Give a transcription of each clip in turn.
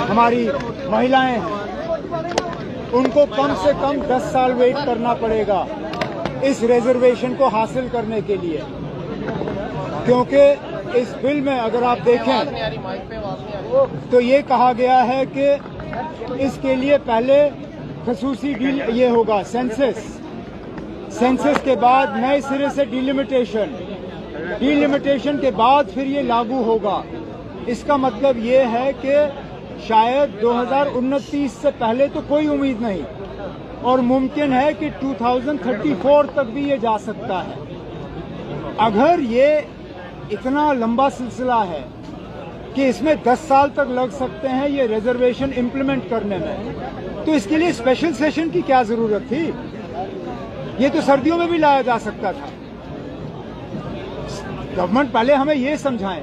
हमारी महिलाएं हैं, उनको कम से कम 10 साल वेट करना पड़ेगा इस रिजर्वेशन को हासिल करने के लिए, क्योंकि इस बिल में अगर आप देखें तो ये कहा गया है कि इसके लिए पहले खसूसी डील ये होगा सेंसस के बाद नए सिरे से डिलिमिटेशन के बाद फिर ये लागू होगा। इसका मतलब ये है कि शायद 2029 से पहले तो कोई उम्मीद नहीं, और मुमकिन है कि 2034 तक भी ये जा सकता है। अगर ये इतना लंबा सिलसिला है कि इसमें 10 साल तक लग सकते हैं ये रिजर्वेशन इम्प्लीमेंट करने में, तो इसके लिए स्पेशल सेशन की क्या जरूरत थी? ये तो सर्दियों में भी लाया जा सकता था। गवर्नमेंट पहले हमें ये समझाएं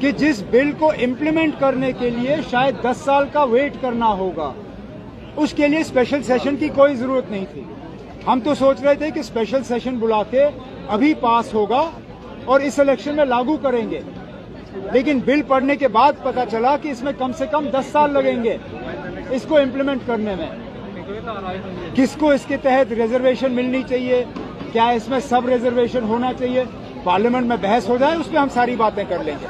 कि जिस बिल को इम्प्लीमेंट करने के लिए शायद 10 साल का वेट करना होगा, उसके लिए स्पेशल सेशन की कोई जरूरत नहीं थी। हम तो सोच रहे थे कि स्पेशल सेशन बुला के अभी पास होगा और इस इलेक्शन में लागू करेंगे, लेकिन बिल पढ़ने के बाद पता चला कि इसमें कम से कम 10 साल लगेंगे इसको इम्प्लीमेंट करने में। किसको इसके तहत रिजर्वेशन मिलनी चाहिए, क्या इसमें सब रिजर्वेशन होना चाहिए, पार्लियामेंट में बहस हो जाए, उस पर हम सारी बातें कर लेंगे।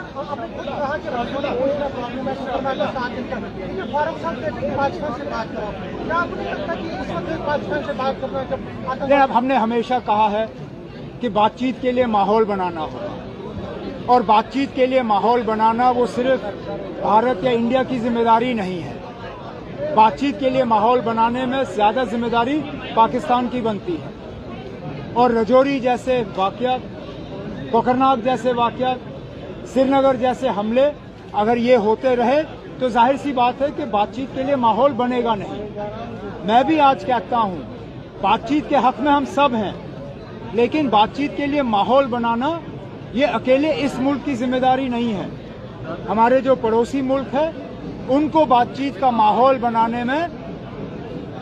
अब हमने हमेशा कहा है कि बातचीत के लिए माहौल बनाना होगा, और बातचीत के लिए माहौल बनाना वो सिर्फ भारत या इंडिया की जिम्मेदारी नहीं है। बातचीत के लिए माहौल बनाने में ज्यादा जिम्मेदारी पाकिस्तान की बनती है, और रजौरी जैसे वाकयात, कोकरनाग जैसे वाकयात, श्रीनगर जैसे हमले अगर ये होते रहे तो जाहिर सी बात है कि बातचीत के लिए माहौल बनेगा नहीं। मैं भी आज कहता हूं, बातचीत के हक में हम सब हैं, लेकिन बातचीत के लिए माहौल बनाना ये अकेले इस मुल्क की जिम्मेदारी नहीं है। हमारे जो पड़ोसी मुल्क है उनको बातचीत का माहौल बनाने में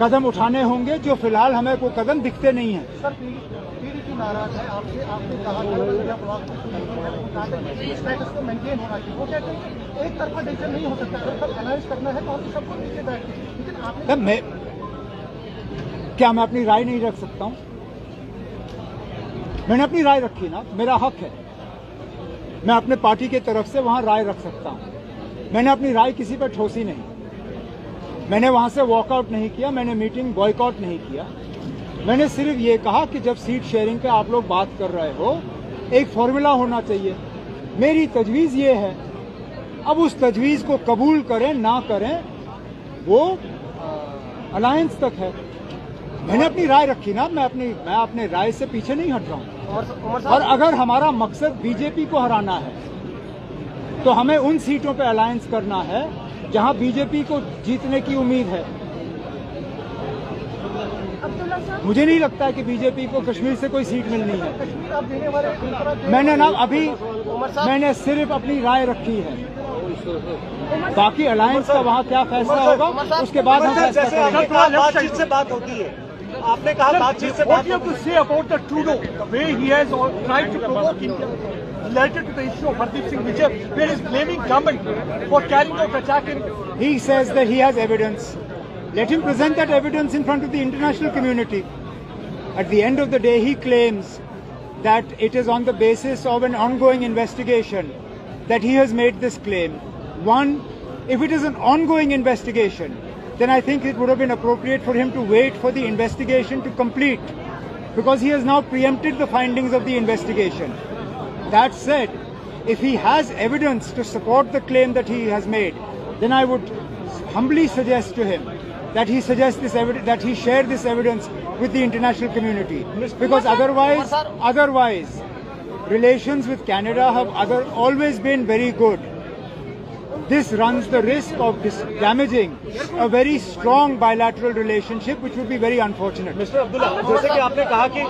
कदम उठाने होंगे, जो फिलहाल हमें कोई कदम दिखते नहीं है। सर, पीडीपी नाराज है आपसे, आपने कहा स्टेटस को मेंटेन होना चाहिए। वो कहते हैं कि एक तरफा डिसीजन नहीं हो सकता, अगर अलायंस करना है तो हम सबको नीचे बैठते हैं, लेकिन आपने क्या मैं अपनी राय नहीं रख सकता हूं? मैंने अपनी राय रखी ना, मेरा हक है, मैं अपने पार्टी के तरफ से वहां राय रख सकता हूं। मैंने अपनी राय किसी पर ठोसी नहीं, मैंने वहां से वॉकआउट नहीं किया, मैंने मीटिंग बॉयकॉट नहीं किया। मैंने सिर्फ ये कहा कि जब सीट शेयरिंग पे आप लोग बात कर रहे हो, एक फॉर्मूला होना चाहिए। मेरी तजवीज़ ये है, अब उस तजवीज़ को कबूल करें ना करें वो अलायंस तक है। मैंने अपनी राय रखी ना, मैं अपने राय से पीछे नहीं हट रहा हूं। और अगर हमारा मकसद बीजेपी को हराना है तो हमें उन सीटों पे अलायंस करना है जहां बीजेपी को जीतने की उम्मीद है। मुझे नहीं लगता है कि बीजेपी को कश्मीर से कोई सीट मिलनी है। मैंने सिर्फ अपनी राय रखी है, बाकी अलायंस का वहां क्या फैसला होगा उसके बाद हम फैसला करेंगे। बातचीत से बात होती है, आपने कहा बातचीत से बात होती है। Related to the issue of Hardeep Singh Vijay, where he is blaming government for carrying out attack in... He says that he has evidence. Let him present that evidence in front of the international community. At the end of the day, he claims that it is on the basis of an ongoing investigation that he has made this claim. One, if it is an ongoing investigation, then I think it would have been appropriate for him to wait for the investigation to complete, because he has now preempted the findings of the investigation. That said, if he has evidence to support the claim that he has made, then I would humbly suggest to him that he that he share this evidence with the international community, because otherwise relations with Canada have always been very good. This runs the risk of damaging a very strong bilateral relationship, which would be very unfortunate. Mister Abdullah, जैसे कि आपने कहा कि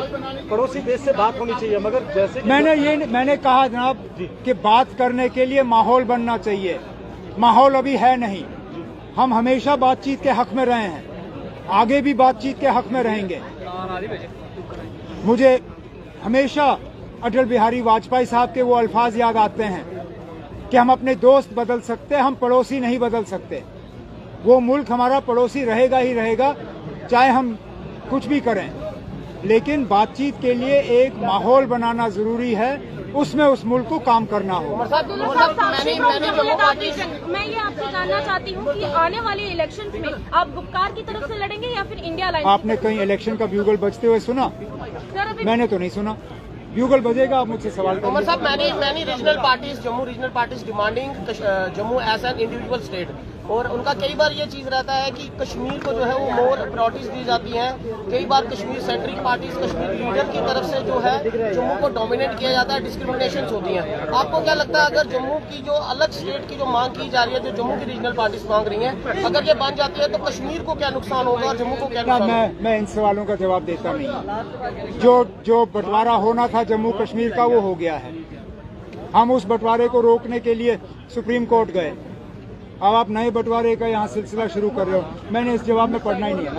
पड़ोसी देश से बात होनी चाहिए, मगर जैसे मैंने कहा जनाब कि बात करने के लिए माहौल बनना चाहिए। माहौल अभी है नहीं। हम हमेशा बातचीत के हक में रहे हैं, आगे भी बातचीत के हक में रहेंगे। मुझे हमेशा अटल बिहारी वाजपेयी साहब के वो अल्फाज याद आते हैं कि हम अपने दोस्त बदल सकते हैं, हम पड़ोसी नहीं बदल सकते। वो मुल्क हमारा पड़ोसी रहेगा ही रहेगा, चाहे हम कुछ भी करें। लेकिन बातचीत के लिए एक माहौल बनाना जरूरी है, उसमें उस मुल्क को काम करना होगा। मैं ये आपसे जानना चाहती हूँ कि आने वाले इलेक्शंस में आप गुप्कार की तरफ से लड़ेंगे या फिर इंडिया अलायंस? आपने कहीं इलेक्शन का ब्यूगल बजते हुए सुना? सर अभी मैंने तो नहीं सुना। ब्यूगल बजेगा, आप मुझसे सवाल उमर करेंगे। साहब, many regional parties, Jammu regional parties demanding Jammu as an individual state, और उनका कई बार ये चीज रहता है कि कश्मीर को जो है वो मोर प्रायोरिटीज दी जाती हैं। कई बार Kashmir centric parties, Kashmir leader की तरफ से जो है जम्मू को डोमिनेट किया जाता है, डिस्क्रिमिनेशन होती हैं। आपको क्या लगता है, अगर जम्मू की जो अलग स्टेट की जो मांग की जा रही है, जो जम्मू की रीजनल पार्टीज मांग रही हैं, अगर ये बन जाती है तो कश्मीर को क्या नुकसान होगा और जम्मू को क्या ना, नुकसान होगा? मैं इन सवालों का जवाब देता नहीं। जो बंटवारा होना था जम्मू कश्मीर का, वो हो गया है। हम उस बंटवारे को रोकने के लिए सुप्रीम कोर्ट गए। अब आप नए बंटवारे का यहाँ सिलसिला शुरू कर रहे हो। मैंने इस जवाब में पढ़ना ही नहीं है।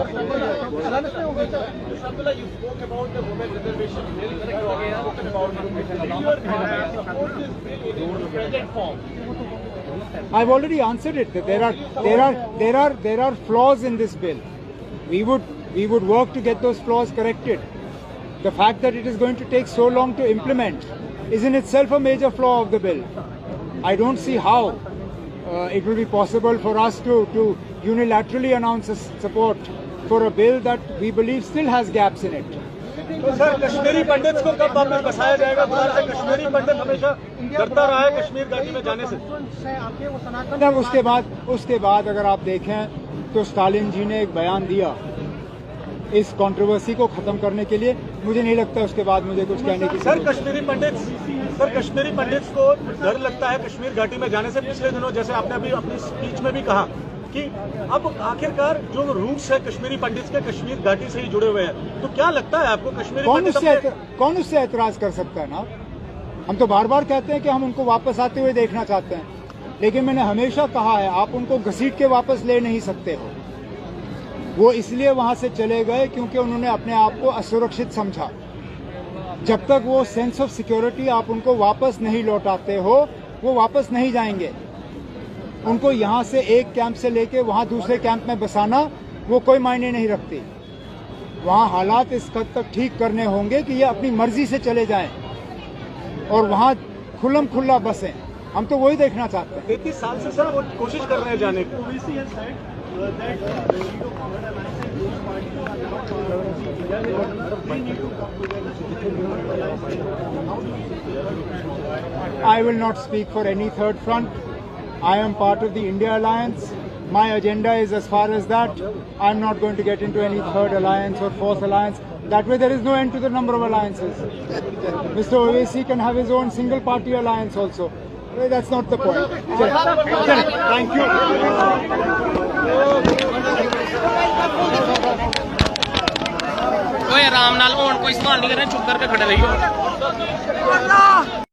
I've already answered it. There are flaws in this bill. We would work to get those flaws corrected. The fact that it is going to take so long to implement is in itself a major flaw of the bill. I don't see how it will be possible for us to unilaterally announce a support for a bill that we believe still has gaps in it. तो sir, Kashmiri पंडित को कब वापस बसाया जाएगा? कश्मीरी पंडित हमेशा डरता रहा है कश्मीर घाटी में जाने से। तब उसके बाद अगर आप देखें तो स्टालिन जी ने एक बयान दिया इस कंट्रोवर्सी को खत्म करने के लिए। मुझे नहीं लगता उसके बाद मुझे कुछ कहने की सर, कश्मीरी पंडित को डर लगता है कश्मीर घाटी में जाने से। पिछले दिनों जैसे आपने अभी अपनी स्पीच में भी कहा कि अब आखिरकार जो रूट्स है कश्मीरी पंडित के कश्मीर घाटी से ही जुड़े हुए हैं, तो क्या लगता है आपको कश्मीरी कौन उससे ऐतराज कर सकता है? ना, हम तो बार बार कहते हैं कि हम उनको वापस आते हुए देखना चाहते हैं, लेकिन मैंने हमेशा कहा है आप उनको घसीट के वापस ले नहीं सकते हो। वो इसलिए वहां से चले गए क्योंकि उन्होंने अपने आप को असुरक्षित समझा। जब तक वो सेंस ऑफ सिक्योरिटी आप उनको वापस नहीं लौटाते हो, वो वापस नहीं जाएंगे। उनको यहाँ से एक कैंप से लेके वहाँ दूसरे कैंप में बसाना वो कोई मायने नहीं रखती। वहाँ हालात इस हद तक ठीक करने होंगे कि ये अपनी मर्जी से चले जाएं और वहाँ खुल्लम खुल्ला बसें। हम तो वही देखना चाहते हैं। 33 साल से सर वो कोशिश कर रहे हैं जाने की। I will not speak for any third front. I am part of the India Alliance. My agenda is as far as that. I'm not going to get into any third alliance or fourth alliance. That way there is no end to the number of alliances. Mr. Owaisi can have his own single party alliance also. That's not the point. Thank you. कोई आराम नाल होन, कोई सवाल नहीं करना, चुप करके खड़े रहियो।